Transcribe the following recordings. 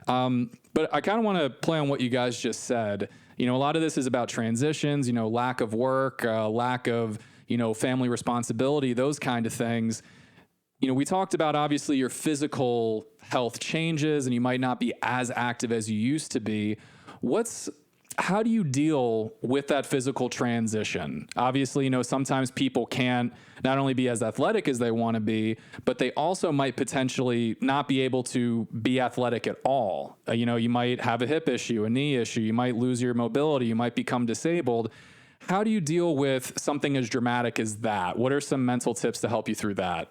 But I kind of want to play on what you guys just said. A lot of this is about transitions, lack of work, lack of, family responsibility, those kind of things. We talked about obviously your physical health changes and you might not be as active as you used to be. How do you deal with that physical transition? Obviously, sometimes people can't not only be as athletic as they want to be, but they also might potentially not be able to be athletic at all. You might have a hip issue, a knee issue, you might lose your mobility, you might become disabled. How do you deal with something as dramatic as that? What are some mental tips to help you through that?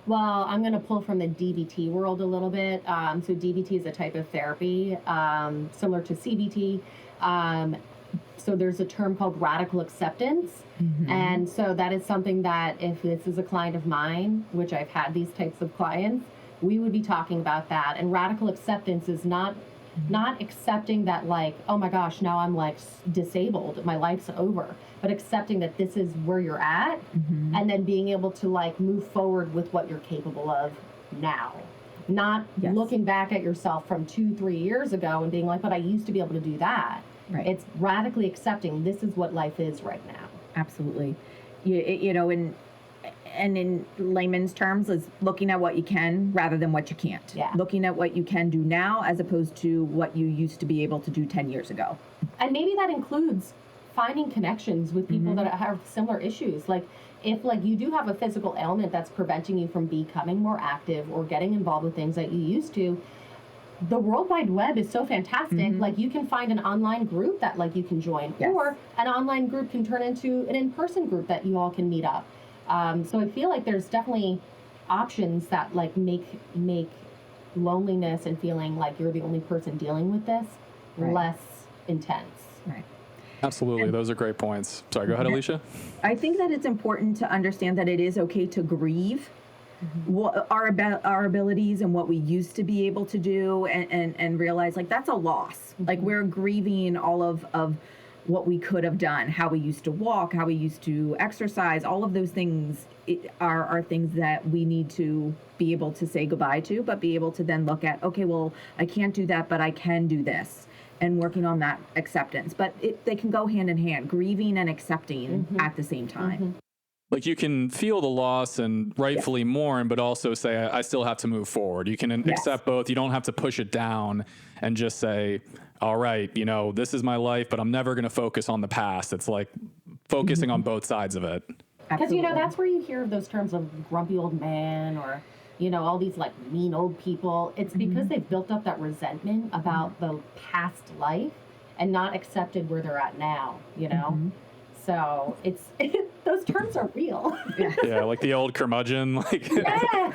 Well, I'm going to pull from the DBT world a little bit. So DBT is a type of therapy similar to CBT. So there's a term called radical acceptance. Mm-hmm. And so that is something that if this is a client of mine, which I've had these types of clients, we would be talking about that. And radical acceptance is not accepting that like, oh my gosh, now I'm like disabled, my life's over, but accepting that this is where you're at, mm-hmm. and then being able to like move forward with what you're capable of now. Not looking back at yourself from 2-3 years ago and being like, but I used to be able to do that. Right. It's radically accepting this is what life is right now. Absolutely. And in layman's terms is looking at what you can rather than what you can't. Yeah. Looking at what you can do now as opposed to what you used to be able to do 10 years ago. And maybe that includes finding connections with people mm-hmm. that have similar issues. Like if like you do have a physical ailment that's preventing you from becoming more active or getting involved with things that you used to, the World Wide Web is so fantastic. Mm-hmm. Like you can find an online group that like you can join, yes. or an online group can turn into an in-person group that you all can meet up. So I feel like there's definitely options that like make loneliness and feeling like you're the only person dealing with this right. less intense. Right. Absolutely. Those are great points. Sorry, go ahead, Alicia. I think that it's important to understand that it is okay to grieve mm-hmm. what our abilities and what we used to be able to do and realize like that's a loss. Mm-hmm. Like we're grieving all of what we could have done, how we used to walk, how we used to exercise, all of those things are things that we need to be able to say goodbye to, but be able to then look at, okay, well, I can't do that, but I can do this, and working on that acceptance. But they can go hand in hand, grieving and accepting mm-hmm. at the same time. Mm-hmm. Like you can feel the loss and rightfully yes. mourn, but also say, I still have to move forward. You can yes. accept both. You don't have to push it down and just say, all right, this is my life, but I'm never going to focus on the past. It's like focusing mm-hmm. on both sides of it. Because, that's where you hear of those terms of grumpy old man or, all these like mean old people. It's mm-hmm. because they've built up that resentment about mm-hmm. the past life and not accepted where they're at now, Mm-hmm. So those terms are real. Yeah, like the old curmudgeon. Like, yeah.